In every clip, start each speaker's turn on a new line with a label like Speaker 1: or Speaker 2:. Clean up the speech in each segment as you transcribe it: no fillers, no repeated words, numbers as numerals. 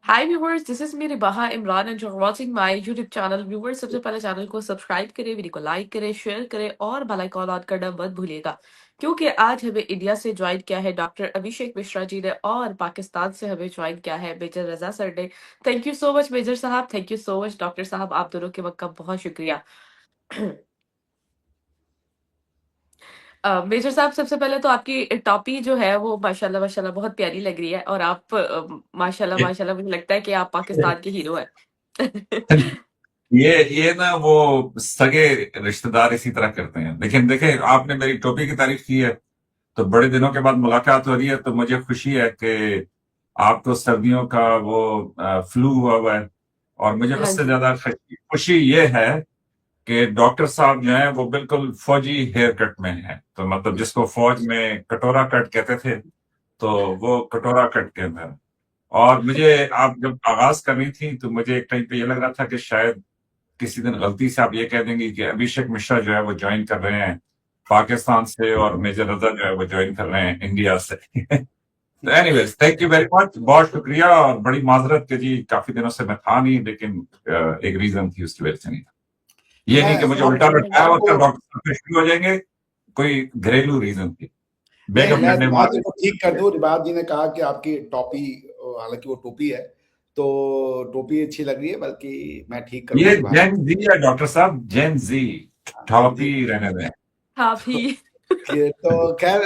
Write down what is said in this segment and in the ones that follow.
Speaker 1: Hi viewers, this is मेरी बहा Imran and you are watching my YouTube channel. Viewers, सबसे पहले चैनल को सब्सक्राइब करें, वीडियो को लाइक करें, शेयर करें और बेल आइकन ऑन करना मत भूलिएगा, क्योंकि आज हमें इंडिया से ज्वाइन किया है डॉक्टर अभिषेक मिश्रा जी ने और पाकिस्तान से हमें ज्वाइन किया है मेजर रजा सर ने। Thank you so much major साहब, thank you so much doctor साहब, आप दोनों के वक्त का बहुत शुक्रिया। मेजर साहब, सबसे पहले तो आपकी टॉपी जो है वो माशाल्लाह माशाल्लाह बहुत प्यारी लग रही है और आप माशाल्लाह
Speaker 2: ये
Speaker 1: माशाल्लाह मुझे लगता है कि आप पाकिस्तान के हीरो हैं।
Speaker 2: ये ना वो सगे रिश्तेदार इसी तरह करते हैं। लेकिन देखे, आपने मेरी टोपी की तारीफ की है तो बड़े दिनों के बाद मुलाकात हो रही है, तो मुझे खुशी है कि आपको सर्दियों का वो फ्लू हुआ है। और मुझे
Speaker 1: हाँ
Speaker 2: उससे
Speaker 1: जी।
Speaker 2: ज्यादा खुशी ये है कि डॉक्टर साहब जो हैं वो बिल्कुल फौजी हेयर कट में हैं। तो मतलब जिसको फौज में कटोरा कट कहते थे, तो वो कटोरा कट के अंदर। और मुझे, आप जब आगाज कर रही थी तो मुझे एक टाइम पे ये लग रहा था कि शायद किसी दिन गलती से आप ये कह देंगी कि अभिषेक मिश्रा जो है वो ज्वाइन कर रहे हैं पाकिस्तान से और मेजर रजा जो है वो ज्वाइन कर रहे हैं इंडिया से। तो anyways, thank you very much, बहुत शुक्रिया। और बड़ी माजरत कि जी काफी दिनों से मैं था नहीं, लेकिन एक रीजन थी, उसकी वजह से नहीं था। ये
Speaker 1: हाँ
Speaker 2: नहीं कि
Speaker 1: जी,
Speaker 2: मुझे
Speaker 1: हाँ
Speaker 2: उल्टा
Speaker 1: जी, हाँ
Speaker 2: लटकाया
Speaker 1: जी।
Speaker 2: और
Speaker 3: आपको
Speaker 2: डॉक्टर साहब पे शुरू हो जाएंगे। कोई घरेलू रीजन थी,
Speaker 3: नहीं,
Speaker 2: बेगम
Speaker 3: मैं
Speaker 2: डंडे
Speaker 3: रिवाज
Speaker 2: मार
Speaker 3: जी को ठीक कर दूं। रिवाज जी ने कहा कि आपकी टोपी, हालांकि वो टोपी है, तो टोपी अच्छी लग रही है, बल्कि मैं ठीक कर दूं
Speaker 2: ये
Speaker 3: रिवाज
Speaker 2: जेन जी है डॉक्टर साहब, जेन जी।
Speaker 3: जी।
Speaker 2: टॉपी रहने दें।
Speaker 1: आप ही।
Speaker 3: तो खैर,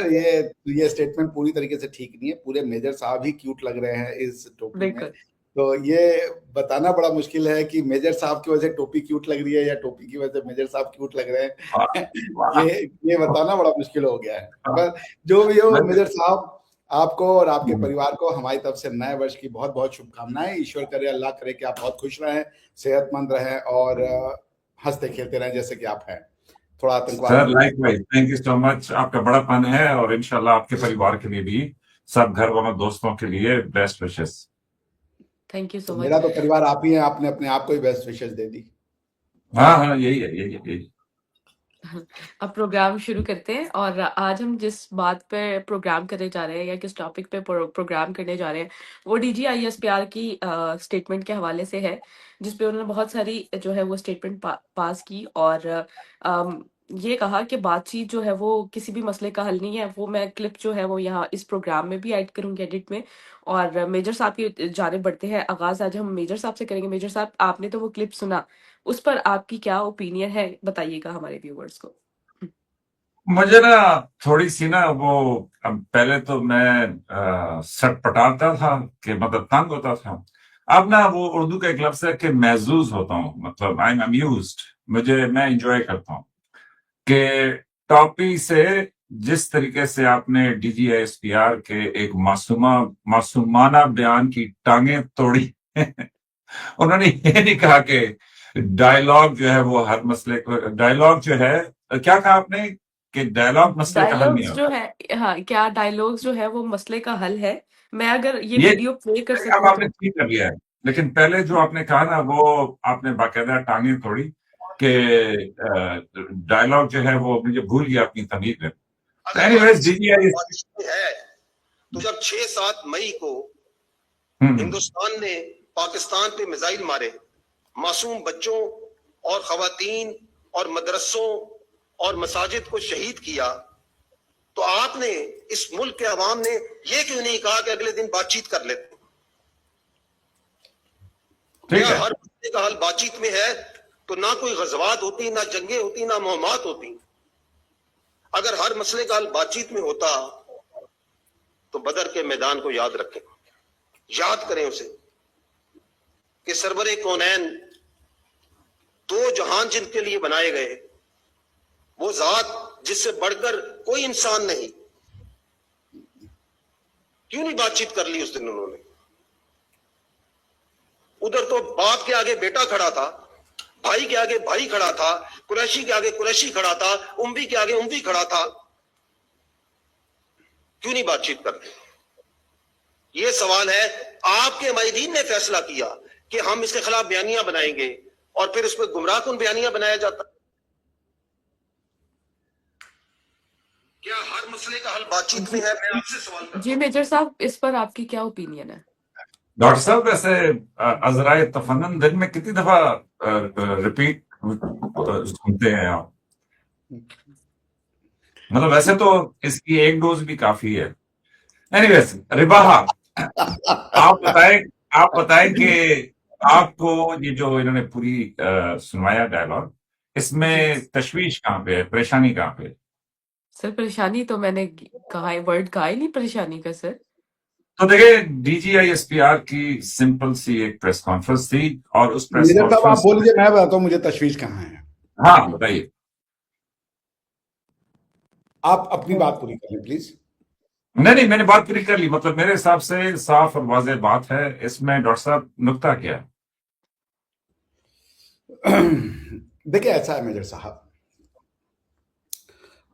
Speaker 3: ये स्टेटमेंट पूरी तरीके से ठीक नहीं है। पूरे मेजर साहब ही क्यूट लग रहे हैं इस टोपी में।
Speaker 1: बिल्कुल।
Speaker 3: तो ये बताना बड़ा मुश्किल है कि मेजर साहब की वजह से टोपी क्यूट लग रही है या टोपी की वजह से मेजर साहब क्यूट लग रहे
Speaker 2: वाह,
Speaker 3: हैं।
Speaker 2: वाह।
Speaker 3: ये बताना बड़ा मुश्किल हो गया है। पर जो भी हो, मेजर साहब, आपको और आपके परिवार को हमारी तरफ से नए वर्ष की बहुत बहुत शुभकामनाएं। ईश्वर करे, अल्लाह करे कि आप बहुत खुश रहें, सेहतमंद रहें और हंसते खेलते रहें जैसे कि आप हैं। थोड़ा आतंकवाद
Speaker 2: सर
Speaker 3: दूर
Speaker 2: लाइक
Speaker 3: रखें।
Speaker 2: Wise, thank you so much. आपका बड़ापन है और इंशाल्लाह आपके परिवार के लिए भी, सब घर वालों दोस्तों के लिए बेस्ट विशेस।
Speaker 1: थैंक यू
Speaker 3: तो
Speaker 1: सो
Speaker 3: मेरा
Speaker 1: मच।
Speaker 3: तो परिवार आप ही है, आपने अपने आप को ही बेस्ट विशेस दे दी।
Speaker 2: हाँ हाँ, यही है, यही है, यही।
Speaker 1: अब प्रोग्राम शुरू करते हैं और आज हम जिस बात पे प्रोग्राम करने जा रहे हैं या किस टॉपिक पे प्रोग्राम करने जा रहे हैं वो DGISPR की स्टेटमेंट के हवाले से है, जिसपे उन्होंने बहुत सारी जो है वो स्टेटमेंट पास की और ये कहा कि बातचीत जो है वो किसी भी मसले का हल नहीं है। वो मैं क्लिप जो है वो यहाँ इस प्रोग्राम में भी ऐड करूंगी एडिट में। और मेजर साहब की जाने बढ़ते हैं, आगाज आज हम मेजर साहब से करेंगे। मेजर साहब, आपने तो वो क्लिप सुना, उस पर आपकी क्या ओपिनियन है, बताइएगा हमारे व्यूवर्स को।
Speaker 2: मुझे ना थोड़ी सी ना वो, अब पहले तो मैं सटपटाता था कि मतलब तंग होता था। अब ना वो उर्दू का एक लफ्ज है कि महजूज होता हूँ, मतलब आई एम अम्यूज्ड। मैं इंजॉय करता हूँ कि टॉपी से जिस तरीके से आपने DGISPR के एक मासूमाना बयान की टांगे तोड़ी। उन्होंने ये नहीं कहा कि डायलॉग जो है वो हर मसले को, डायलॉग जो है, क्या कहा आपने कि डायलॉग मसले का हल नहीं
Speaker 1: डायलॉग्स जो
Speaker 2: होता।
Speaker 1: है, हाँ, क्या डायलॉग्स जो है वो मसले का हल है। मैं अगर ये
Speaker 2: ये
Speaker 1: वीडियो प्ले कर
Speaker 2: अब
Speaker 1: सकूं
Speaker 2: आपने
Speaker 1: तो।
Speaker 2: ठीक कर लिया है, लेकिन पहले जो आपने कहा ना वो आपने बाकायदा टांगे तोड़ी कि डायलॉग जो है वो मुझे भूल गया अपनी तमीज में।
Speaker 4: अगर
Speaker 2: एनीवेज,
Speaker 4: बारिश में है तो जब 6-7 मई को हिंदुस्तान ने पाकिस्तान पे मिसाइल मारे, मासूम बच्चों और खवातीन और मदरसों और मसाजिद को शहीद किया, तो आपने, इस मुल्क के अवाम ने ये क्यों नहीं कहा कि अगले दिन बातचीत कर लेते? क्या हर मसले का हल बातचीत में है? तो ना कोई गजवात होती, ना जंगे होती, ना मुहम्मात होती। अगर हर मसले का हल बातचीत में होता तो बदर के मैदान को याद रखें, याद करें उसे कि सरवरे कौनैन, दो जहान जिनके लिए बनाए गए, वो जात जिससे बढ़कर कोई इंसान नहीं, क्यों नहीं बातचीत कर ली उस दिन उन्होंने? उधर तो बाप के आगे बेटा खड़ा था, भाई के आगे भाई खड़ा था, कुरैशी के आगे कुरैशी खड़ा था, उम्वी के आगे उम्वी खड़ा था, क्यों नहीं बातचीत करते? ये सवाल है। आपके माहिदीन ने फैसला किया कि हम इसके खिलाफ बयानियां बनाएंगे और फिर उस पर गुमराहकुन बयानियां बनाया जाता। क्या हर मसले का हल बातचीत में है? मैं आपसे सवाल करता
Speaker 1: जी
Speaker 4: हूं।
Speaker 1: मेजर साहब, इस पर आपकी क्या ओपिनियन है?
Speaker 2: डॉक्टर साहब वैसे अजराए तफन्नुन दिन में कितनी दफा रिपीट सुनते हैं आप? मतलब वैसे तो इसकी एक डोज भी काफी है। एनीवेज रिबाहा, आप बताएं, आप बताएं कि आपको ये जो इन्होंने पूरी सुनवाया डायलॉग,
Speaker 1: जी
Speaker 2: इसमें तशवीश कहाँ पे है, परेशानी कहाँ पे है?
Speaker 1: सर, परेशानी तो मैंने कहा है, वर्ड कहा ही नहीं परेशानी का सर।
Speaker 2: तो देखिए, डीजीआईएसपीआर की सिंपल सी एक प्रेस कॉन्फ्रेंस थी और उस प्रेस
Speaker 3: मेजर साहब आप
Speaker 2: कॉन्फ्रेंस
Speaker 3: बोल
Speaker 2: में,
Speaker 3: लीजिए, मैं बताता हूँ मुझे तशवीश कहाँ है।
Speaker 2: हाँ बताइए।
Speaker 3: आप अपनी बात पूरी कर लें प्लीज।
Speaker 2: नहीं नहीं, मैंने बात पूरी कर ली। मतलब मेरे हिसाब से साफ और वाज़ेह बात है। इसमें डॉक्टर साहब नुक्ता क्या है?
Speaker 3: देखिए ऐसा है मेजर साहब,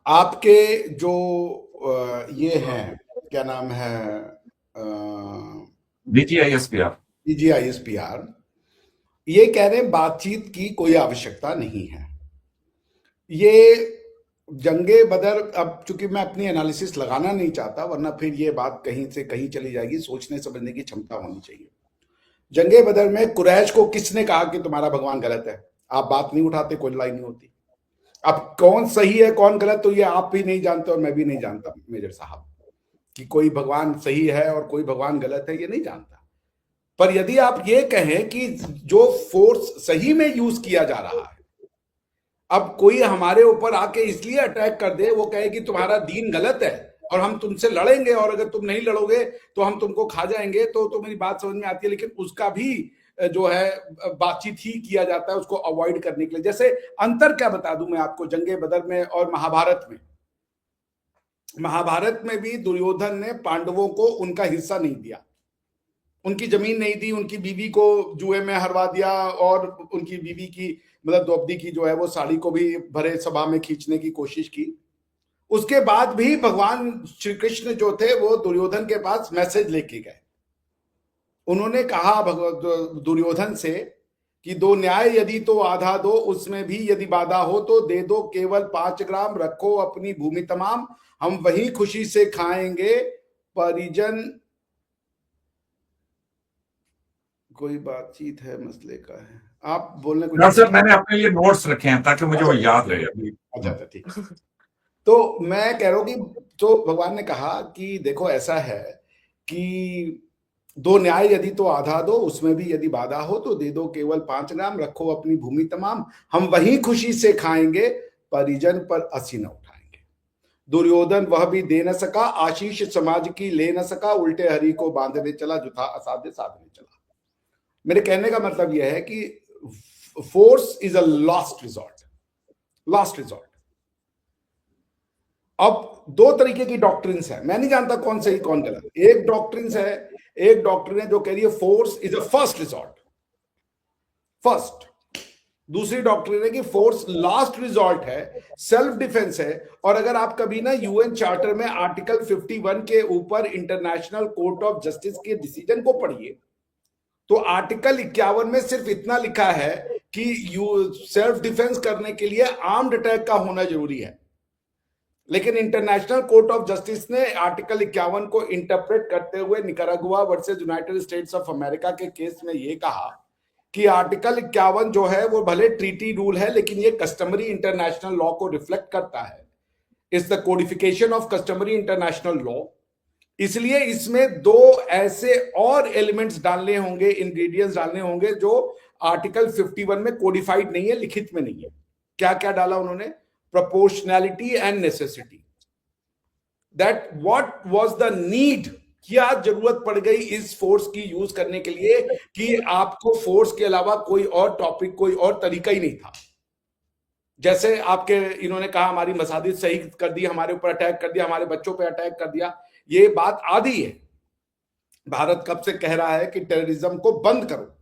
Speaker 3: आपके जो ये हैं, क्या नाम है,
Speaker 2: डीजीआईएसपीआर,
Speaker 3: डीजीआईएसपीआर, ये कह रहे हैं बातचीत की कोई आवश्यकता नहीं है। ये जंगे बदर, अब चूंकि मैं अपनी एनालिसिस लगाना नहीं चाहता वरना फिर ये बात कहीं से कहीं चली जाएगी, सोचने समझने की क्षमता होनी चाहिए। जंगे बदर में कुरैश को किसने कहा कि तुम्हारा भगवान गलत है? आप बात नहीं उठाते, कोई लड़ाई नहीं होती। अब कौन सही है कौन गलत, तो ये आप भी नहीं जानते और मैं भी नहीं जानता मेजर साहब, कि कोई भगवान सही है और कोई भगवान गलत है, ये नहीं जानता। पर यदि आप ये कहें कि जो फोर्स सही में यूज किया जा रहा है, अब कोई हमारे ऊपर आके इसलिए अटैक कर दे, वो कहे कि तुम्हारा दीन गलत है और हम तुमसे लड़ेंगे और अगर तुम नहीं लड़ोगे तो हम तुमको खा जाएंगे, तो मेरी बात समझ में आती है। लेकिन उसका भी जो है बातचीत ही किया जाता है उसको अवॉइड करने के लिए। जैसे अंतर क्या बता दूं मैं आपको जंगे बदर में और महाभारत में। महाभारत में भी दुर्योधन ने पांडवों को उनका हिस्सा नहीं दिया, उनकी जमीन नहीं दी, उनकी बीवी को जुए में हरवा दिया और उनकी बीवी की मतलब द्रौपदी की जो है वो साड़ी को भी भरे सभा में खींचने की कोशिश की। उसके बाद भी भगवान श्री कृष्ण जो थे वो दुर्योधन के पास मैसेज लेके गए। उन्होंने कहा दुर्योधन से कि दो न्याय यदि तो आधा दो, उसमें भी यदि बाधा हो तो दे दो केवल 5 ग्राम, रखो अपनी भूमि तमाम, हम वही खुशी से खाएंगे परिजन। कोई बातचीत है मसले का है, आप बोलने को
Speaker 2: डॉक्टर साहब मैंने अपने लिए नोट्स रखे हैं ताकि मुझे वो याद रहे अभी।
Speaker 3: अच्छा ठीक है। तो मैं कह रहा हूं कि तो भगवान ने कहा कि देखो ऐसा है कि दो न्याय यदि तो आधा दो, उसमें भी यदि बाधा हो तो दे दो केवल 5 ग्राम, रखो अपनी भूमि तमाम, हम वही खुशी से खाएंगे परिजन पर असी न उठाएंगे। दुर्योधन वह भी दे न सका, आशीष समाज की ले न सका, उल्टे हरि को बांधने चला, जो था असाध्य साधने चला। मेरे कहने का मतलब यह है कि force is a last resort, last resort. अब दो तरीके की डॉक्ट्रिन्स है, मैं नहीं जानता कौन सही कौन गलत। एक डॉक्ट्रिन्स है, एक डॉक्ट्रिन है जो कह रही है force is a first resort, first. दूसरी डॉक्ट्रिन है कि फोर्स लास्ट रिजॉर्ट है, सेल्फ डिफेंस है। और अगर आप कभी ना यूएन चार्टर में आर्टिकल 51 के ऊपर इंटरनेशनल कोर्ट ऑफ जस्टिस के डिसीजन को पढ़िए तो आर्टिकल 51 में सिर्फ इतना लिखा है कि सेल्फ डिफेंस करने के लिए आर्म्ड अटैक का होना जरूरी है। लेकिन इंटरनेशनल कोर्ट ऑफ जस्टिस ने आर्टिकल 51 को इंटरप्रेट करते हुए Nicaragua versus United states of America के केस में यह कहा कि आर्टिकल 51 जो है वो भले ट्रीटी रूल है लेकिन ये कस्टमरी इंटरनेशनल लॉ को रिफ्लेक्ट करता है। It's the codification of customary international law. इसलिए इसमें दो ऐसे और एलिमेंट्स डालने होंगे, इंग्रेडिएंट्स डालने होंगे जो आर्टिकल 51 में कोडिफाइड नहीं है, लिखित में नहीं है। क्या क्या डाला उन्होंने? Proportionality and necessity, that what was the need, क्या जरूरत पड़ गई इस फोर्स की यूज करने के लिए कि आपको फोर्स के अलावा कोई और टॉपिक, कोई और तरीका ही नहीं था। जैसे आपके इन्होंने कहा हमारी मसाजिद सही कर दी, हमारे ऊपर अटैक कर दिया, हमारे बच्चों पर अटैक कर दिया, ये बात आधी है। भारत कब से कह रहा है कि टेररिज्म को बंद करो।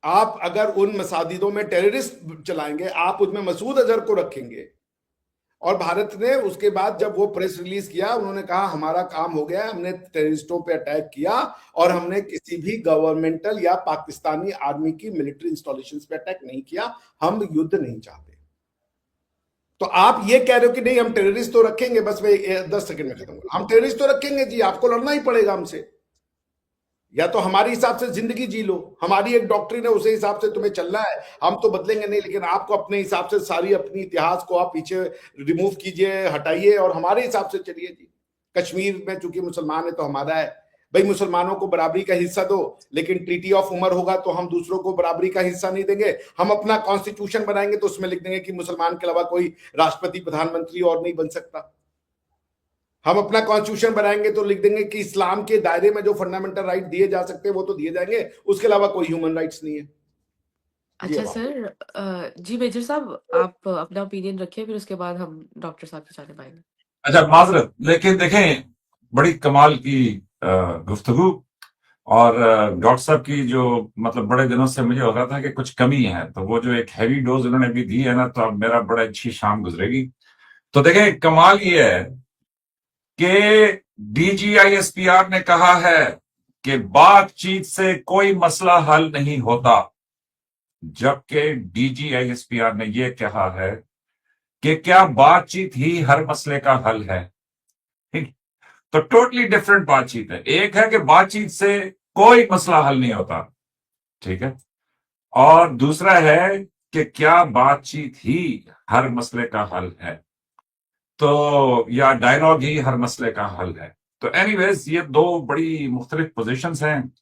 Speaker 3: आप अगर उन मसाजिदों में टेररिस्ट चलाएंगे, आप उसमें मसूद अजहर को रखेंगे। और भारत ने उसके बाद जब वो प्रेस रिलीज किया, उन्होंने कहा हमारा काम हो गया, हमने टेररिस्टों पे अटैक किया और हमने किसी भी गवर्नमेंटल या पाकिस्तानी आर्मी की मिलिट्री इंस्टॉलेशंस पे अटैक नहीं किया, हम युद्ध नहीं चाहते। तो आप ये कह रहे हो कि नहीं हम टेररिस्ट तो रखेंगे, बस मैं 10 सेकंड में खत्म करूं, हम टेररिस्ट तो रखेंगे जी, आपको लड़ना ही पड़ेगा हमसे। या तो हमारे हिसाब से जिंदगी जी लो, हमारी एक डॉक्ट्रिन है, उसी हिसाब से तुम्हें चलना है, हम तो बदलेंगे नहीं, लेकिन आपको अपने हिसाब से सारी अपनी इतिहास को आप पीछे रिमूव कीजिए, हटाइए और हमारे हिसाब से चलिए जी। कश्मीर में चूंकि मुसलमान है तो हमारा है भाई, मुसलमानों को बराबरी का हिस्सा दो, लेकिन ट्रीटी ऑफ उमर होगा तो हम दूसरों को बराबरी का हिस्सा नहीं देंगे। हम अपना कॉन्स्टिट्यूशन बनाएंगे तो उसमें लिख देंगे कि मुसलमान के अलावा कोई राष्ट्रपति प्रधानमंत्री और नहीं बन सकता। हम अपना कॉन्स्टिट्यूशन बनाएंगे तो लिख देंगे कि इस्लाम के दायरे में जो फंडामेंटल राइट दिए जा सकते हैं वो तो दिए जाएंगे, उसके अलावा कोई ह्यूमन राइट्स नहीं है।
Speaker 1: अच्छा सर, जी मेजर साहब आप अपना ओपिनियन रखिए, फिर उसके बाद हम डॉक्टर साहब के जाने पाएंगे।
Speaker 2: अच्छा, माजरत, लेकिन देखें बड़ी कमाल की गुफ्तगू, और डॉक्टर साहब की जो मतलब बड़े दिनों से मुझे हो रहा था कि कुछ कमी है, तो वो जो एक हैवी डोज उन्होंने भी दी है ना, तो अब मेरा बड़ा अच्छी शाम गुजरेगी। तो देखें कमाल ये है कि डीजीआईएसपीआर ने कहा है कि बातचीत से कोई मसला हल नहीं होता, जबकि डीजीआईएसपीआर ने यह कहा है कि क्या बातचीत ही हर मसले का हल है। ठीक, तो टोटली डिफरेंट बातचीत है। एक है कि बातचीत से कोई मसला हल नहीं होता, ठीक है, और दूसरा है कि क्या बातचीत ही हर मसले का हल है, तो या डायलॉग ही हर मसले का हल है। तो एनीवेज ये दो बड़ी मुख्तलिफ पोजीशंस हैं,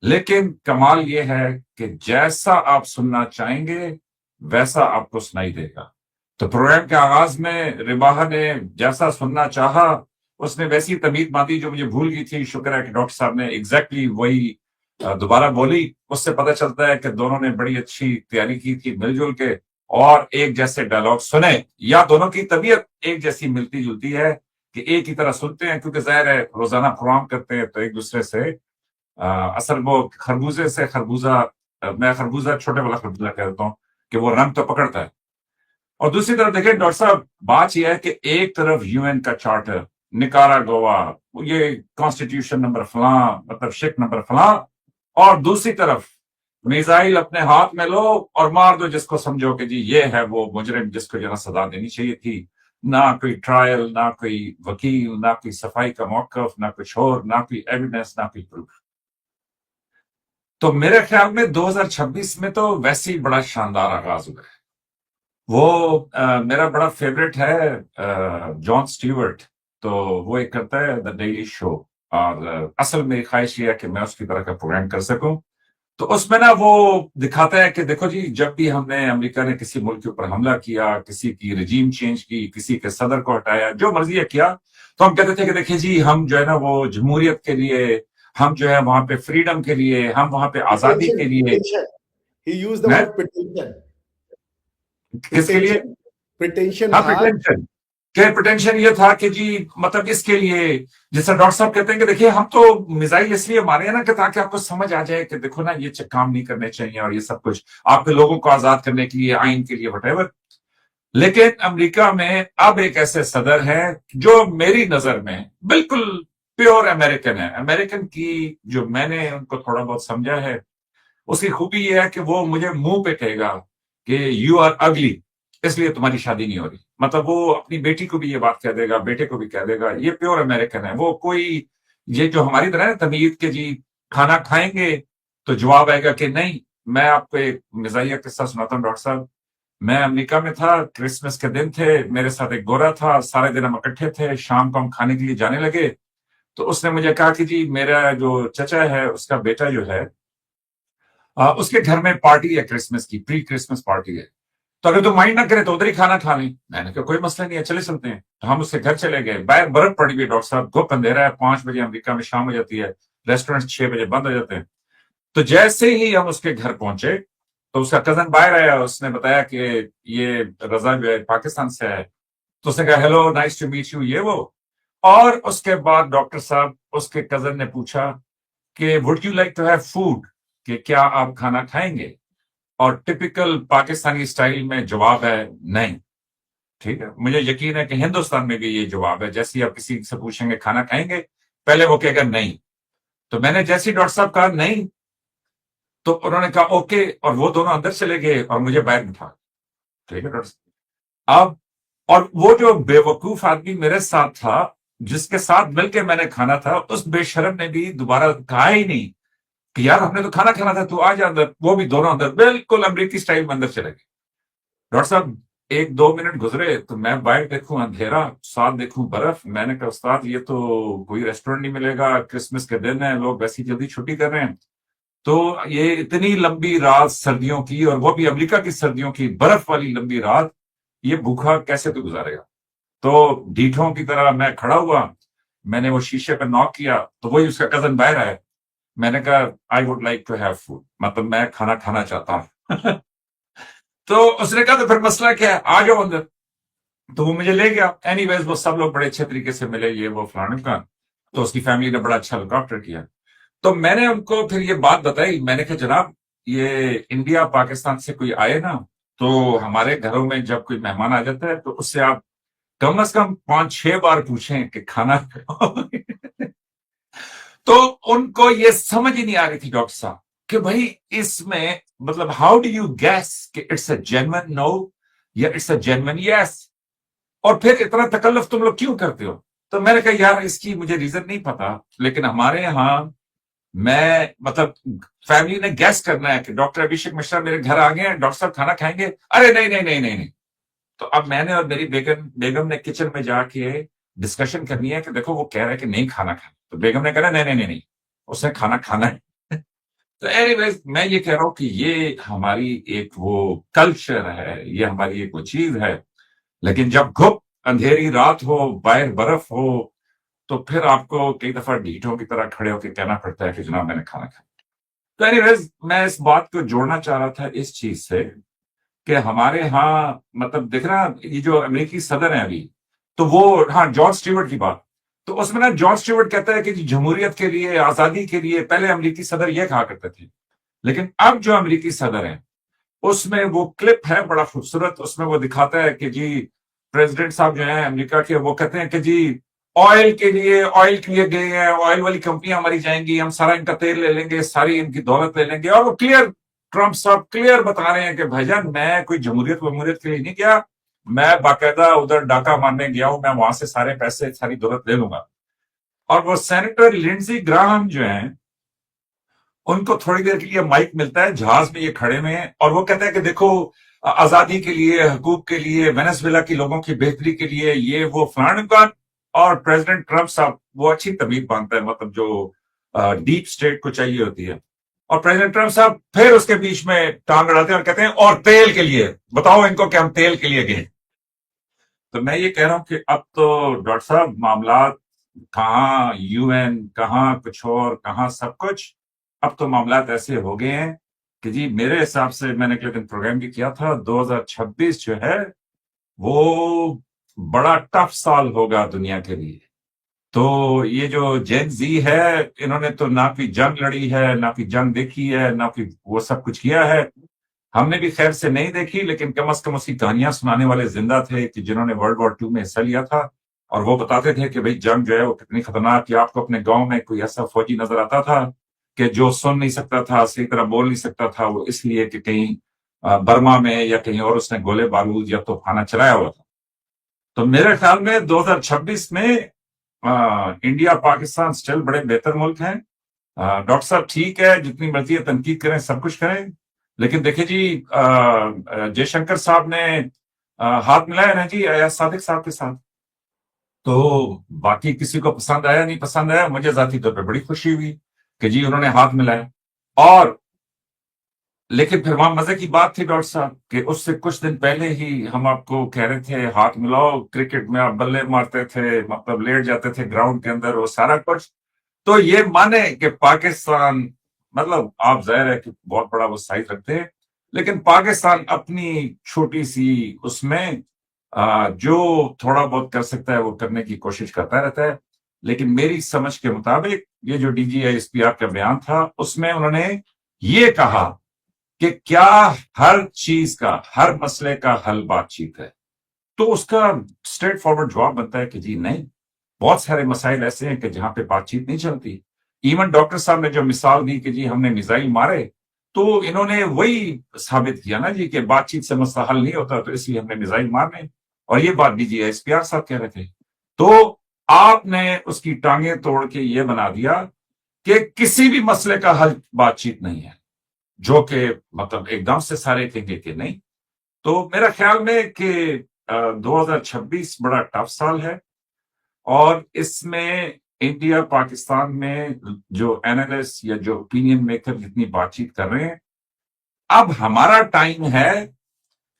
Speaker 2: लेकिन कमाल ये है कि जैसा आप सुनना चाहेंगे वैसा आपको सुनाई देगा। तो प्रोग्राम के आगाज में रिबाहा ने जैसा सुनना चाहा उसने वैसी तमीद बांधी जो मुझे भूल गई थी। शुक्र है कि डॉक्टर साहब ने एग्जैक्टली वही दोबारा बोली। उससे पता चलता है कि दोनों ने बड़ी अच्छी तैयारी की थी मिलजुल के, और एक जैसे डायलॉग सुने, या दोनों की तबीयत एक जैसी मिलती जुलती है कि एक ही तरह सुनते हैं, क्योंकि जाहिर है रोजाना प्रोग्राम करते हैं तो एक दूसरे से असल वो खरबूजे से खरबूजा, मैं खरबूजा छोटे वाला खरबूजा कहता हूँ कि वो रंग तो पकड़ता है। और दूसरी तरफ देखें डॉक्टर साहब, बात यह है कि एक तरफ यूएन का चार्टर, निकारागुआ, ये कॉन्स्टिट्यूशन नंबर फला, मतलब शिक नंबर फला, और दूसरी तरफ मिसाइल अपने हाथ में लो और मार दो जिसको समझो कि जी ये है वो मुजरिम जिसको जरा सजा देनी चाहिए थी। ना कोई ट्रायल, ना कोई वकील, ना कोई सफाई का मौकफ, ना कुछ और, ना कोई एविडेंस, ना कोई प्रूफ। तो मेरे ख्याल में 2026 में तो वैसे ही बड़ा शानदार आगाज हुआ है। वो मेरा बड़ा फेवरेट है जॉन स्टीवर्ट, तो वो एक करता है द डेली शो, और असल मेरी ख्वाहिश ये है कि मैं उसकी तरह का प्रोग्राम कर सकूं। तो उसमें ना वो दिखाता है कि देखो जी, जब भी हमने अमेरिका ने किसी मुल्क के ऊपर हमला किया, किसी की रजीम चेंज की, किसी के सदर को हटाया, जो मर्जी किया, तो हम कहते थे कि देखिए जी हम जो है ना वो जमहूरियत के लिए, हम जो है वहां पे फ्रीडम के लिए, हम वहां पे आजादी के लिए।
Speaker 3: He used the word pretension.
Speaker 2: किसके लिए?
Speaker 3: प्रिटेंशन
Speaker 2: हाँ,
Speaker 3: था।
Speaker 2: प्रिटेंशन। क्या प्रिटेंशन ये था कि जी मतलब इसके लिए, जैसा डॉक्टर साहब कहते हैं कि देखिए हम तो मिसाइल इसलिए मारे हैं ना कि ताकि आपको समझ आ जाए कि देखो ना ये काम नहीं करने चाहिए, और ये सब कुछ आपके लोगों को आजाद करने के लिए, आइन के लिए, वटेवर। लेकिन अमेरिका में अब एक ऐसे सदर है जो मेरी नजर में बिल्कुल प्योर अमेरिकन है। अमेरिकन की जो मैंने उनको थोड़ा बहुत समझा है, उसकी खूबी यह है कि वो मुझे मुंह पे कहेगा कि यू आर अगली, इसलिए तुम्हारी शादी नहीं हो रही। मतलब वो अपनी बेटी को भी ये बात कह देगा, बेटे को भी कह देगा। ये प्योर अमेरिकन है। वो कोई ये जो हमारी तरह है तमीज के जी खाना खाएंगे तो जवाब आएगा कि नहीं। मैं आपको एक मिजाहिया किस्सा सुनाता हूँ डॉक्टर साहब। मैं अमेरिका में था, क्रिसमस के दिन थे, मेरे साथ एक गोरा था, सारे दिन हम इकट्ठे थे, शाम को हम खाने के लिए जाने लगे। तो उसने मुझे कहा कि जी मेरा जो चचा है उसका बेटा जो है उसके घर में पार्टी है क्रिसमस की, प्री क्रिसमस पार्टी है, तो अगर तुम माइंड ना करे तो उधर ही खाना खा लें। मैंने कहा कोई मसला नहीं है, चले चलते हैं। तो हम उसके घर चले गए। बाहर बर्फ पड़ी हुई डॉक्टर साहब, गुप अंधेरा है, 5 बजे अमेरिका में शाम हो जाती है, रेस्टोरेंट 6 बजे बंद हो जाते हैं। तो जैसे ही हम उसके घर पहुंचे तो उसका कजन बाहर आया, उसने बताया कि ये रजा जो है पाकिस्तान से है। तो उसने कहा hello, nice to meet you, ये वो। और उसके बाद डॉक्टर साहब, उसके कजन ने पूछा कि would you like to have food, कि क्या आप खाना खाएंगे? और टिपिकल पाकिस्तानी स्टाइल में जवाब है नहीं। ठीक है, मुझे यकीन है कि हिंदुस्तान में भी ये जवाब है। जैसे ही आप किसी से पूछेंगे खाना खाएंगे, पहले वो कहेगा नहीं। तो मैंने जैसे ही डॉक्टर साहब कहा नहीं, तो उन्होंने कहा ओके, और वो दोनों अंदर चले गए और मुझे बाहर बिठा। ठीक है डॉक्टर साहब। अब और वो जो बेवकूफ आदमी मेरे साथ था, जिसके साथ मिलकर मैंने खाना था, उस बेशरम ने भी दोबारा कहा ही नहीं कि यार हमने तो खाना खाना था, तू आ जा अंदर। वो भी दोनों अंदर बिल्कुल अमरीकी स्टाइल में अंदर चले गए। डॉक्टर साहब 1-2 मिनट गुजरे तो मैं बाहर देखूं अंधेरा, साथ देखूं बर्फ। मैंने कहा उस्ताद ये तो कोई रेस्टोरेंट नहीं मिलेगा, क्रिसमस के दिन है, लोग वैसी जल्दी छुट्टी कर रहे हैं। तो ये इतनी लंबी रात सर्दियों की, और वो भी अमेरिका की सर्दियों की बर्फ वाली लंबी रात, ये भूखा कैसे तो गुजारेगा। तो ढीठों की तरह मैं खड़ा हुआ, मैंने वो शीशे पर नॉक किया तो वही उसका कजन बाहर आया। मैंने कहा I would like to have food, मतलब मैं खाना खाना चाहता हूं। तो उसने कहा तो फिर मसला क्या है, आ जाओ अंदर। तो वो मुझे ले गया। एनीवेज वो सब लोग बड़े अच्छे तरीके से मिले, ये वो फलाने का। तो उसकी फैमिली ने बड़ा अच्छा लुक आफ्टर किया। तो मैंने उनको फिर ये बात बताई, मैंने कहा जनाब ये इंडिया पाकिस्तान से कोई आए ना, तो हमारे घरों में जब कोई मेहमान आ जाता है तो उससे आप कम से कम 5-6 बार पूछें कि खाना तो उनको ये समझ ही नहीं आ रही थी डॉक्टर साहब कि भाई इसमें मतलब हाउ डू यू गैस कि इट्स अ जेन्युइन नो या इट्स अ जेन्युइन यस, और फिर इतना तकल्लुफ तुम लोग क्यों करते हो। तो मैंने कहा यार इसकी मुझे रीजन नहीं पता, लेकिन हमारे यहाँ मैं मतलब फैमिली ने गैस करना है कि डॉक्टर अभिषेक मिश्रा मेरे घर आ गए हैं, डॉक्टर साहब खाना खाएंगे। अरे नहीं नहीं नहीं नहीं नहीं। तो अब मैंने और मेरी बेगम ने किचन में जाके डिस्कशन करनी है कि देखो वो कह रहे हैं कि नहीं खाना खाना। तो बेगम ने कहा नहीं नहीं नहीं नहीं, उसने खाना खाना है। तो एनीवेज मैं ये कह रहा हूं कि ये हमारी एक वो कल्चर है, ये हमारी एक वो चीज है। लेकिन जब घुप अंधेरी रात हो, बाहर बर्फ हो, तो फिर आपको कई दफा ढीठों की तरह खड़े होकर कहना पड़ता है कि जनाब मैंने खाना खाया। तो एनीवेज मैं इस बात को जोड़ना चाह रहा था इस चीज से कि हमारे यहाँ मतलब देख रहा, ये जो अमेरिकी सदर है अभी, तो वो हाँ जॉर्ज स्टीवर्ट की बात, तो उसमें ना जॉर्ज स्टीवर्ट कहता है कि जी जमहूरियत के लिए, आजादी के लिए पहले अमेरिकी सदर ये कहा करते थे। लेकिन अब जो अमेरिकी सदर है उसमें वो क्लिप है बड़ा खूबसूरत, उसमें वो दिखाता है कि जी प्रेसिडेंट साहब जो है अमेरिका के, वो कहते हैं कि जी ऑयल के लिए गए हैं, ऑयल वाली कंपनियां मरी जाएंगी, हम सारा इनका तेल ले लेंगे, सारी इनकी दौलत ले लेंगे। और वो क्लियर, ट्रंप साहब क्लियर बता रहे हैं कि भाईजान मैं कोई जमहूरियत वमहूरियत के लिए नहीं गया, मैं बाकायदा उधर डाका मारने गया हूं, मैं वहां से सारे पैसे सारी दौलत ले लूंगा। और वो सेनेटर लिंडजी ग्राहम जो है उनको थोड़ी देर के लिए माइक मिलता है, जहाज में ये खड़े हुए हैं, और वो कहते हैं कि देखो आजादी के लिए, हकूक के लिए, वेनेजुएला के लोगों की बेहतरी के लिए ये वो फलान। और प्रेसिडेंट ट्रंप साहब वो अच्छी तमीज बांधता है, मतलब जो डीप स्टेट को चाहिए होती है। और प्रेसिडेंट ट्रंप साहब फिर उसके बीच में टांग अड़ाते हैं और कहते हैं और तेल के लिए बताओ इनको कि हम तेल के लिए गए। तो मैं ये कह रहा हूं कि अब तो डॉक्टर साहब मामला कहाँ यूएन, कहाँ कुछ और, कहाँ सब कुछ। अब तो मामला ऐसे हो गए हैं कि जी मेरे हिसाब से, मैंने अगले दिन प्रोग्राम भी किया था, 2026 जो है वो बड़ा टफ साल होगा दुनिया के लिए। तो ये जो जेन जी है, इन्होंने तो ना कोई जंग लड़ी है, ना कोई जंग देखी है, ना कोई वो सब कुछ किया है। हमने भी खैर से नहीं देखी, लेकिन कम से कम उसकी कहानियां सुनाने वाले जिंदा थे कि जिन्होंने वर्ल्ड वॉर 2 में हिस्सा लिया था। और वो बताते थे कि भाई जंग जो है वो कितनी खतरनाक, कि आपको अपने गांव में कोई ऐसा फौजी नजर आता था कि जो सुन नहीं सकता था, सही तरह बोल नहीं सकता था, वो इसलिए कि कहीं बर्मा में या कहीं और उसने गोले बारूद या तोफाना चलाया हुआ था। तो मेरे ख्याल में 2026 में इंडिया पाकिस्तान स्टिल बड़े बेहतर मुल्क हैं। डॉक्टर साहब ठीक है, जितनी मर्जी है तनकीद करें, सब कुछ करें, लेकिन देखिए जी जयशंकर साहब ने हाथ मिलाया ना जी अयाज सादिक साहब के साथ। तो बाकी किसी को पसंद आया नहीं पसंद आया, मुझे जाती तौर पर बड़ी खुशी हुई कि जी उन्होंने हाथ मिलाया। और लेकिन फिर वहां मजे की बात थी डॉक्टर साहब कि उससे कुछ दिन पहले ही हम आपको कह रहे थे हाथ मिलाओ, क्रिकेट में आप बल्ले मारते थे, मतलब लेट जाते थे ग्राउंड के अंदर, वो सारा कुछ। तो ये माने कि पाकिस्तान, मतलब आप जाहिर है कि बहुत बड़ा वो साइज रखते हैं, लेकिन पाकिस्तान अपनी छोटी सी उसमें जो थोड़ा बहुत कर सकता है वो करने की कोशिश करता रहता है। लेकिन मेरी समझ के मुताबिक ये जो DGISPR का बयान था उसमें उन्होंने ये कहा कि क्या हर चीज का, हर मसले का हल बातचीत है। तो उसका स्ट्रेट फॉरवर्ड जवाब बनता है कि जी नहीं, बहुत सारे मसाइल ऐसे हैं कि जहां पे बातचीत नहीं चलती। इवन डॉक्टर साहब ने जो मिसाल दी कि जी हमने मिसाइल मारे, तो इन्होंने वही साबित किया ना जी कि बातचीत से मसला हल नहीं होता, तो इसलिए हमने मिसाइल मारने। और ये बात DGISPR साहब कह रहे थे। तो आपने उसकी टांगे तोड़ के ये बना दिया कि किसी भी मसले का हल बातचीत नहीं है, जो कि मतलब एकदम से सारे कहेंगे कि नहीं। तो मेरा ख्याल में कि 2026 बड़ा टफ साल है और इसमें इंडिया पाकिस्तान में जो एनालिस्ट या जो ओपिनियन मेकर जितनी बातचीत कर रहे हैं, अब हमारा टाइम है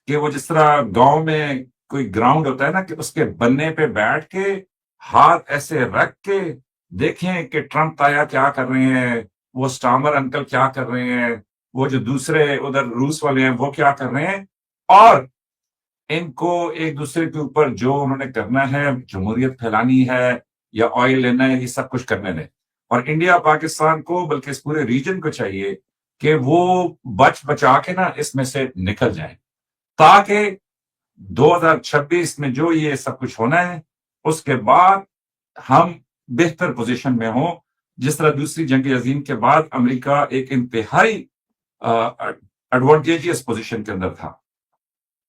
Speaker 2: कि वो जिस तरह गांव में कोई ग्राउंड होता है ना, कि उसके बन्ने पे बैठ के हाथ ऐसे रख के देखें कि ट्रंप ताया क्या कर रहे हैं, वो स्टामर अंकल क्या कर रहे हैं, वो जो दूसरे उधर रूस वाले हैं वो क्या कर रहे हैं, और इनको एक दूसरे के ऊपर जो उन्होंने करना है, जमहूरियत फैलानी है या ऑयल लेना है, ये सब कुछ करने दें। और इंडिया पाकिस्तान को, बल्कि इस पूरे रीजन को चाहिए कि वो बच बचा के ना इसमें से निकल जाए, ताकि 2026 में जो ये सब कुछ होना है उसके बाद हम बेहतर पोजीशन में हों, जिस तरह दूसरी जंग अजीम के बाद अमेरिका एक इंतहाई एडवांटेजियस पोजीशन के अंदर था।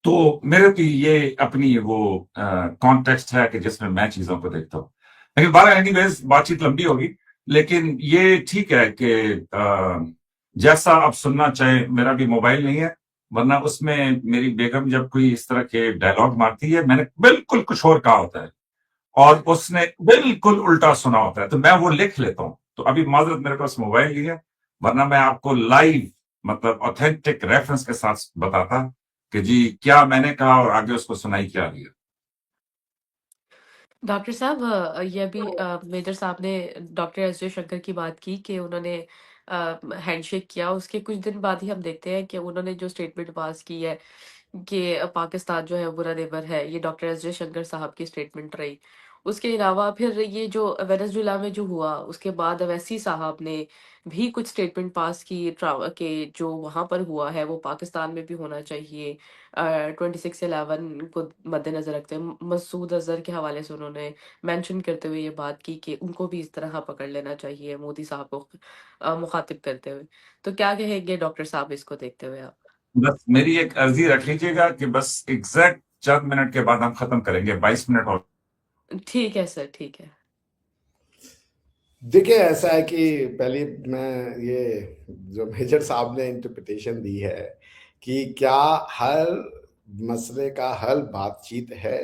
Speaker 2: तो मेरे तो ये अपनी वो कॉन्टेक्स्ट है कि जिसमें मैं चीजों को देखता हूँ। लेकिन 12 एनीवेज बातचीत लंबी होगी, लेकिन ये ठीक है कि जैसा आप सुनना चाहे, मेरा भी मोबाइल नहीं है, वरना उसमें मेरी बेगम जब कोई इस तरह के डायलॉग मारती है, मैंने बिल्कुल कुछ और कहा होता है और उसने बिल्कुल उल्टा सुना होता है, तो मैं वो लिख लेता हूँ। तो अभी माजरत मेरे पास मोबाइल नहीं है, वरना मैं आपको लाइव मतलब ऑथेंटिक रेफरेंस के साथ बताता कि जी क्या मैंने कहा और आगे उसको सुनाई क्या दिया।
Speaker 1: डॉक्टर साहब, ये अभी मेजर साहब ने डॉक्टर एस जयशंकर की बात की कि उन्होंने हैंडशेक किया, उसके कुछ दिन बाद ही हम देखते हैं कि उन्होंने जो स्टेटमेंट पास की है कि पाकिस्तान जो है बुरा नेबर है, ये डॉक्टर एस जयशंकर साहब की स्टेटमेंट रही। उसके अलावा फिर ये जो वेनेजुएला में जो हुआ, उसके बाद अवैसी साहब ने भी कुछ स्टेटमेंट पास की कि जो वहां पर हुआ है वो पाकिस्तान में भी होना चाहिए। 26/11 को मद्देनजर रखते हुए मसूद अजहर के हवाले से उन्होंने मेंशन करते हुए ये बात की कि उनको भी इस तरह पकड़ लेना चाहिए, मोदी साहब को मुखातिब करते हुए। तो क्या कहेंगे डॉक्टर साहब इसको देखते हुए आप?
Speaker 2: बस मेरी एक अर्जी रख लीजिएगा कि बस एग्जैक्ट चंद मिनट के बाद हम खत्म करेंगे, 22 मिनट और।
Speaker 1: ठीक है सर, ठीक है।
Speaker 3: देखिए, ऐसा है कि पहले मैं ये जो मेजर साहब ने इंटरप्रिटेशन दी है कि क्या हर मसले का हल बातचीत है,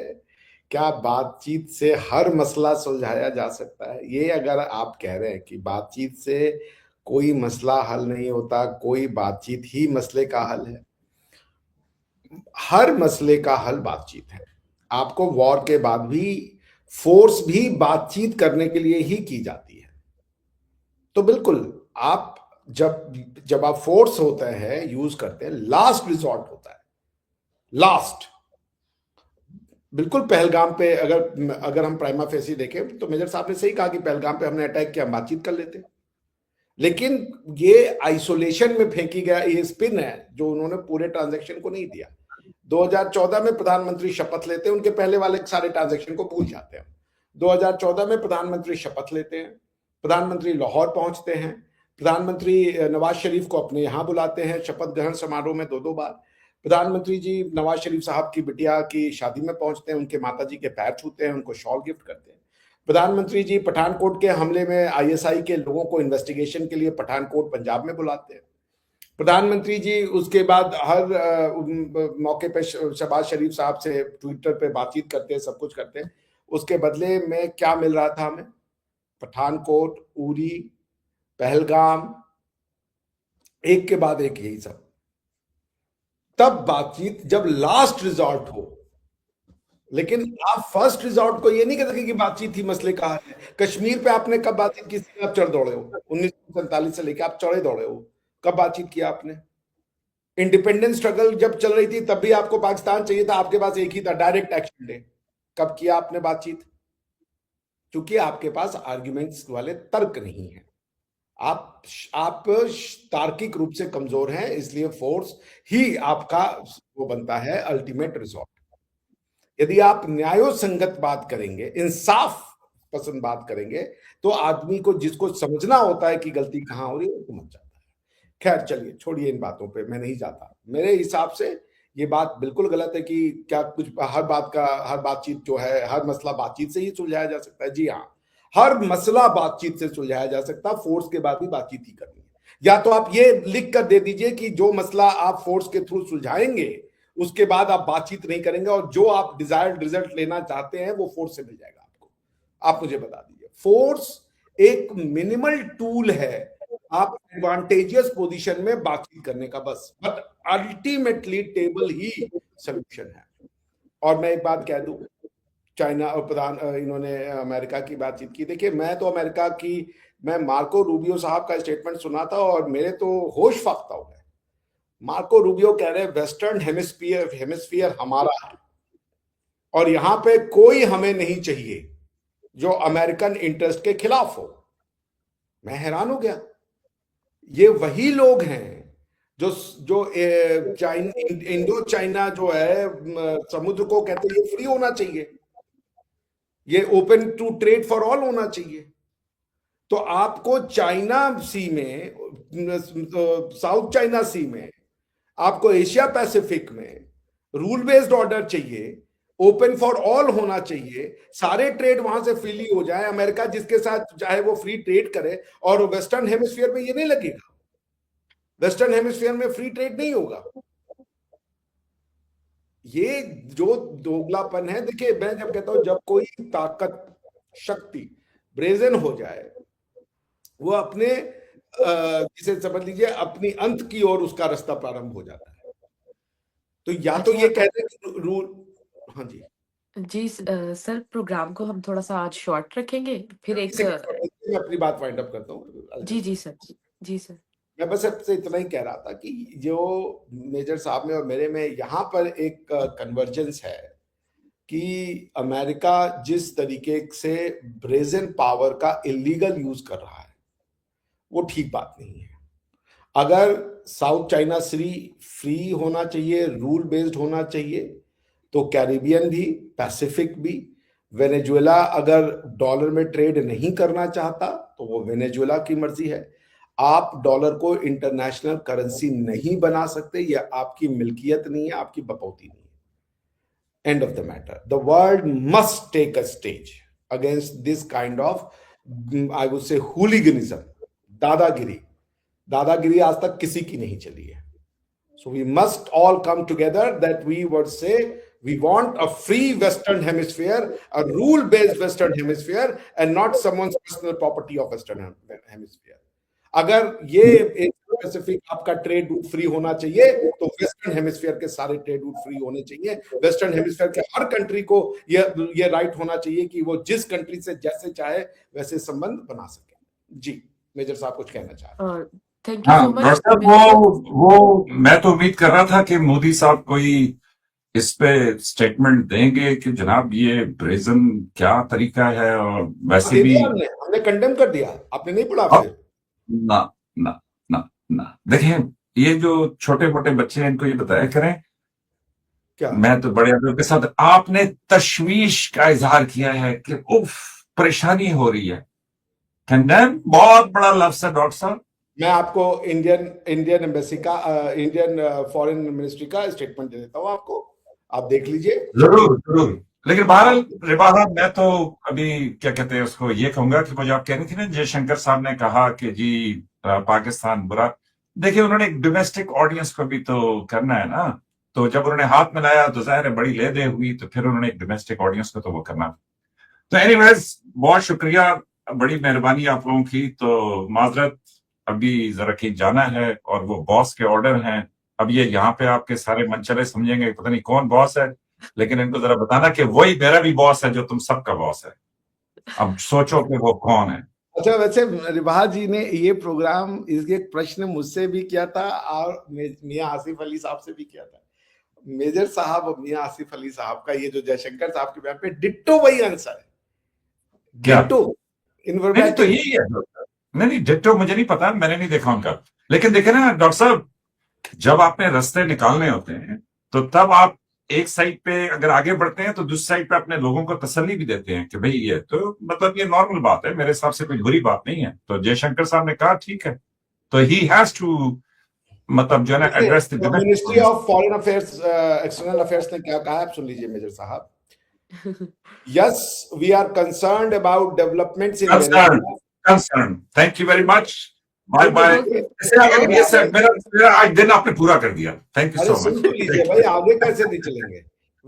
Speaker 3: क्या बातचीत से हर मसला सुलझाया जा सकता है, ये अगर आप कह रहे हैं कि बातचीत से कोई मसला हल नहीं होता, कोई बातचीत ही मसले का हल है, हर मसले का हल बातचीत है। आपको वॉर के बाद भी फोर्स भी बातचीत करने के लिए ही की जाती है। तो बिल्कुल, आप जब आप फोर्स होते हैं, यूज करते हैं, लास्ट रिजॉर्ट होता है, लास्ट। बिल्कुल पहलगाम पे अगर हम प्राइमा फेसी देखें तो मेजर साहब ने सही कहा कि पहलगाम पे हमने अटैक किया, हम बातचीत कर लेते। लेकिन ये आइसोलेशन में फेंकी गया ये स्पिन है जो उन्होंने पूरे ट्रांजैक्शन को नहीं दिया। 2014 में प्रधानमंत्री शपथ लेते हैं, उनके पहले वाले सारे ट्रांजैक्शन को भूल जाते हैं। 2014 में प्रधानमंत्री शपथ लेते हैं, प्रधानमंत्री लाहौर पहुंचते हैं, प्रधानमंत्री नवाज शरीफ को अपने यहां बुलाते हैं शपथ ग्रहण समारोह में 2-2 बार। प्रधानमंत्री जी नवाज शरीफ साहब की बिटिया की शादी में पहुंचते हैं, उनके माता जी के पैर छूते हैं, उनको शॉल गिफ्ट करते हैं। प्रधानमंत्री जी पठानकोट के हमले में आईएसआई के लोगों को इन्वेस्टिगेशन के लिए पठानकोट पंजाब में बुलाते हैं। प्रधानमंत्री जी उसके बाद हर मौके पे शहबाज शरीफ साहब से ट्विटर पे बातचीत करते हैं, सब कुछ करते हैं। उसके बदले में क्या मिल रहा था हमें? पठानकोट, उरी, पहलगाम, एक के बाद एक यही सब। तब बातचीत जब लास्ट रिजॉर्ट हो। लेकिन आप फर्स्ट रिजॉर्ट को ये नहीं कह सके कि बातचीत ही मसले का हल है। कश्मीर पे आपने कब बातचीत की? आप चढ़ दौड़े हो 1947 से लेकर आप चढ़े दौड़े हो, कब बातचीत किया आपने? इंडिपेंडेंस स्ट्रगल जब चल रही थी तब भी आपको पाकिस्तान चाहिए था, आपके पास एक ही था, डायरेक्ट एक्शन डे। कब किया आपने बातचीत? क्योंकि आपके पास आर्ग्यूमेंट्स वाले तर्क नहीं है, आप तार्किक रूप से कमजोर हैं, इसलिए फोर्स ही आपका वो बनता है अल्टीमेट रिजॉर्ट। यदि आप न्यायोसंगत बात करेंगे, इंसाफ पसंद बात करेंगे, तो आदमी को जिसको समझना होता है कि गलती कहां हो रही है वो समझ जाता है। खैर चलिए, छोड़िए इन बातों पे, मैं नहीं जाता। मेरे हिसाब से ये बात बिल्कुल गलत है कि क्या कुछ हर बातचीत जो है, हर मसला बातचीत से ही सुलझाया जा सकता है। जी हाँ, हर मसला बातचीत से सुलझाया जा सकता, फोर्स के बाद भी बातचीत ही करनी है। या तो आप ये लिख कर दे दीजिए कि जो मसला आप फोर्स के थ्रू सुलझाएंगे उसके बाद आप बातचीत नहीं करेंगे, और जो आप डिजायर्ड रिजल्ट लेना चाहते हैं वो फोर्स से मिल जाएगा आपको। आप मुझे बता दीजिए, फोर्स एक मिनिमल टूल है आप एडवांटेजियस पोजीशन में बातचीत करने का, बस। But ultimately table he solution है। और मैं एक बात कह दूं, चाइना और इन्होंने अमेरिका की बातचीत की। देखिए, मैं मार्को रूबियो साहब का स्टेटमेंट सुना था और मेरे तो होश फाख्ता हो गए। मार्को रूबियो कह रहे हैं वेस्टर्न हेमिस्फीयर हमारा है और यहां पे कोई हमें नहीं चाहिए जो अमेरिकन इंटरेस्ट के खिलाफ हो। मैं हैरान हो गया, ये वही लोग हैं जो इंडो चाइना जो है समुद्र को कहते हैं ये फ्री होना चाहिए, ये open to trade for all होना चाहिए। तो आपको चाइना सी में, साउथ चाइना सी में, आपको एशिया पैसिफिक में रूल बेस्ड ऑर्डर चाहिए, ओपन फॉर ऑल होना चाहिए, सारे ट्रेड वहां से फ्रीली हो जाए, अमेरिका जिसके साथ चाहे वो फ्री ट्रेड करे। और वेस्टर्न हेमिस्फीयर में ये नहीं लगेगा, वेस्टर्न हेमिस्फीयर में फ्री ट्रेड नहीं होगा। ये जो दोगलापन है, देखिए मैं जब कहता हूं जब कोई ताकत शक्ति ब्रेजन हो जाए वो अपने जिसे समझ लीजिए अपनी अंत की ओर उसका रास्ता प्रारंभ हो जाता है। तो या तो ये कहते हैं रूल। हाँ जी
Speaker 1: जी सर, प्रोग्राम को हम थोड़ा सा आज शॉर्ट रखेंगे, फिर एक
Speaker 3: मैं अपनी बात फाइंड अप करता हूँ।
Speaker 1: जी सर, जी सर।
Speaker 3: मैं बस सबसे इतना ही कह रहा था कि जो मेजर साहब में और मेरे में यहाँ पर एक कन्वर्जेंस है कि अमेरिका जिस तरीके से ब्रेजन पावर का इलीगल यूज कर रहा है वो ठीक बात नहीं है। अगर साउथ चाइना सी फ्री होना चाहिए, रूल बेस्ड होना चाहिए, तो कैरिबियन भी, पैसिफिक भी। वेनेजुएला अगर डॉलर में ट्रेड नहीं करना चाहता तो वो वेनेजुएला की मर्जी है। आप डॉलर को इंटरनेशनल करेंसी नहीं बना सकते, यह आपकी मिल्कियत नहीं है, आपकी बकौती नहीं है। End of the matter, the world must take a stage against this kind of I would say hooliganism, दादागिरी आज तक किसी की नहीं चली है। So we must all come together that we would say we want a free Western Hemisphere, a rule-based Western Hemisphere, and not someone's personal property of Western Hemisphere. अगर ये एक स्पेसिफिक आपका ट्रेड रूट फ्री होना चाहिए तो western hemisphere के सारे trade route free होने चाहिए। वेस्टर्न हेमिस्फीयर के हर कंट्री को ये राइट होना चाहिए कि वो जिस कंट्री से जैसे चाहे वैसे संबंध बना सके। जी मेजर साहब कुछ कहना चाह रहे हैं?
Speaker 1: Thank you so much.
Speaker 2: Doctor साहब, वो मैं तो उम्मीद कर रहा था कि मोदी साहब कोई इस पे स्टेटमेंट देंगे कि जनाब ये ब्रेजन क्या तरीका है, और वैसे भी
Speaker 3: हमने कंडेम कर दिया, आपने नहीं पढ़ा फिर?
Speaker 2: ना ना ना ना, देखिए ये जो छोटे मोटे बच्चे हैं इनको ये बताया करें
Speaker 3: क्या। मैं
Speaker 2: तो बड़े आदमियों के साथ आपने तशवीश का इजहार किया है कि उफ परेशानी हो रही है। कंडेम बहुत बड़ा लफ्ज है डॉक्टर साहब।
Speaker 3: मैं आपको इंडियन एम्बेसी का, इंडियन फॉरेन मिनिस्ट्री का स्टेटमेंट दे देता हूँ आपको, आप देख लीजिए।
Speaker 2: जरूर। लेकिन बहरहाल रिबाहा, मैं तो अभी क्या कहते हैं उसको ये कहूंगा कि मुझे आप कह रही थी ना जयशंकर साहब ने कहा कि जी पाकिस्तान बुरा। देखिए उन्होंने एक डोमेस्टिक ऑडियंस को भी तो करना है ना, तो जब उन्होंने हाथ मिलाया तो जाहिर है बड़ी ले दे हुई, तो फिर उन्होंने एक डोमेस्टिक ऑडियंस को तो वो करना। तो एनीवेज बहुत शुक्रिया, बड़ी मेहरबानी आप लोगों की। तो माजरत, अभी जरा कहीं जाना है और वो बॉस के ऑर्डर हैं। अब ये यहाँ पे आपके सारे मनचले समझेंगे पता नहीं कौन बॉस है, लेकिन इनको जरा बताना कि वही मेरा भी बॉस है जो तुम सबका बॉस है। अब सोचो कि वो कौन है।
Speaker 3: अच्छा, वैसे रिबाहा जी ने ये प्रोग्राम, इसके प्रश्न मुझसे भी किया था और मियां आसिफ अली साहब से भी किया था। मेजर साहब और मियां आसिफ अली साहब का ये जो जयशंकर साहब के बयान पे डिट्टो वही आंसर है। डिट्टो
Speaker 2: नहीं तो यही है। नहीं डिट्टो मुझे नहीं पता, मैंने नहीं देखा उनका। लेकिन देखे ना डॉक्टर साहब, जब आपने रास्ते निकालने होते हैं तो तब आप एक साइड पे अगर आगे बढ़ते हैं तो दूसरी साइड पे अपने लोगों को तसल्ली भी देते हैं कि भाई ये तो मतलब ये नॉर्मल बात है, मेरे हिसाब से कोई बुरी बात नहीं है। तो जयशंकर साहब ने कहा ठीक है, तो ही हैज टू मतलब जो है ना address the
Speaker 3: ministry of foreign affairs, external affairs ने क्या कहा आप सुन लीजिए मेजर साहब। Yes, we are concerned about developments in Venezuela.
Speaker 2: Concerned. Thank you very much. Bye
Speaker 3: नहीं तो
Speaker 2: bye.
Speaker 3: देखिए,
Speaker 1: Okay.
Speaker 2: ये सर मेरा आज दिन आपने पूरा कर दिया. Thank you
Speaker 3: अरे
Speaker 2: so
Speaker 3: सुन
Speaker 2: much.
Speaker 3: तो लीजिए भाई, आगे कैसे नहीं चलेंगे?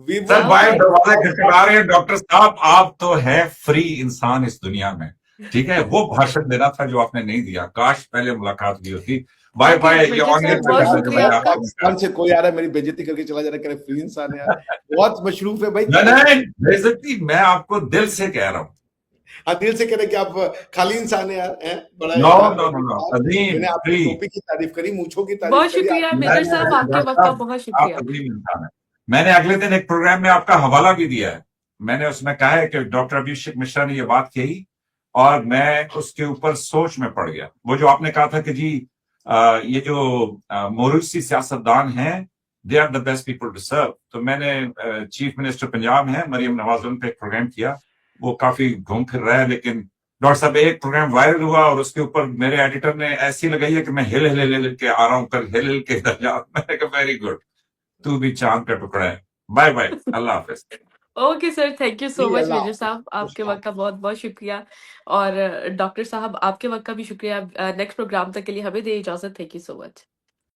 Speaker 3: We
Speaker 2: सर
Speaker 3: would
Speaker 2: बाहर
Speaker 1: Okay.
Speaker 2: दरवाजे खटखटा रहे हैं. डॉक्टर साहब आप तो है फ्री इंसान इस दुनिया में. ठीक है, वो भाषण देना था जो आपने नहीं दिया. काश पहले मुलाकात हुई होती. Bye
Speaker 1: Okay,
Speaker 2: bye. ये
Speaker 1: मेजर
Speaker 2: ऑनियन
Speaker 1: साहब बहुत
Speaker 2: पे
Speaker 1: शुक्रिया आपका.
Speaker 3: पाकिस्तान से कोई आ रहा है मेरी बेइज्जती करके चला जा रहा है, कह रहे फ्री इंसान है यार, बहुत मशरूफ है भाई.
Speaker 2: नहीं बेइज्जती, मैं आपको दिल से कह रहा हूँ.
Speaker 3: हाँ, दिल से कह रहे कि आप खाली इंसान है यार, हैं? बड़ा
Speaker 2: नो
Speaker 3: यार,
Speaker 2: नो नो नो अजीम
Speaker 3: मैंने आपकी
Speaker 2: फ्री.
Speaker 3: टोपी की तारीफ करी, मूंछों की तारीफ
Speaker 1: बहुत
Speaker 3: करी.
Speaker 1: शुक्रिया
Speaker 3: आप-
Speaker 1: मेजर साहब, आपके
Speaker 2: डॉक्टर
Speaker 1: वक्त का
Speaker 2: साहब,
Speaker 1: बहुत
Speaker 2: आप
Speaker 1: शुक्रिया.
Speaker 2: अजीम इंसान है. मैंने अगले दिन एक प्रोग्राम में आपका हवाला भी दिया है. मैंने उसमें कहा है कि डॉक्टर अभिषेक मिश्रा ने ये बात कही और मैं उसके ऊपर सोच में पड़ गया. वो जो आपने कहा था कि जी ये जो मोरूसी सियासतदान हैं, they are the best people to serve. तो मैंने चीफ मिनिस्टर पंजाब हैं मरियम नवाज, उन पे एक प्रोग्राम किया. वो काफी घूम फिर रहा है, लेकिन डॉक्टर साहब एक प्रोग्राम वायरल हुआ और उसके ऊपर मेरे एडिटर ने ऐसी लगाई है कि मैं हिल हिल हिल के आ रहा हूँ, कल हिल हिल के इधर जा. मैंने कहा वेरी गुड, तू भी चांद का टुकड़ा है. बाय बाय, अल्लाह हाफिज.
Speaker 1: Okay sir, thank you so
Speaker 3: जी,
Speaker 1: मच
Speaker 3: अल्लाह
Speaker 1: मेजर साहब, आपके
Speaker 3: हाफिज.
Speaker 1: वक्त का बहुत बहुत शुक्रिया. और डॉक्टर साहब आपके वक्त का भी शुक्रिया. नेक्स्ट प्रोग्राम तक के लिए हमें दे इजाजत. Thank you so much.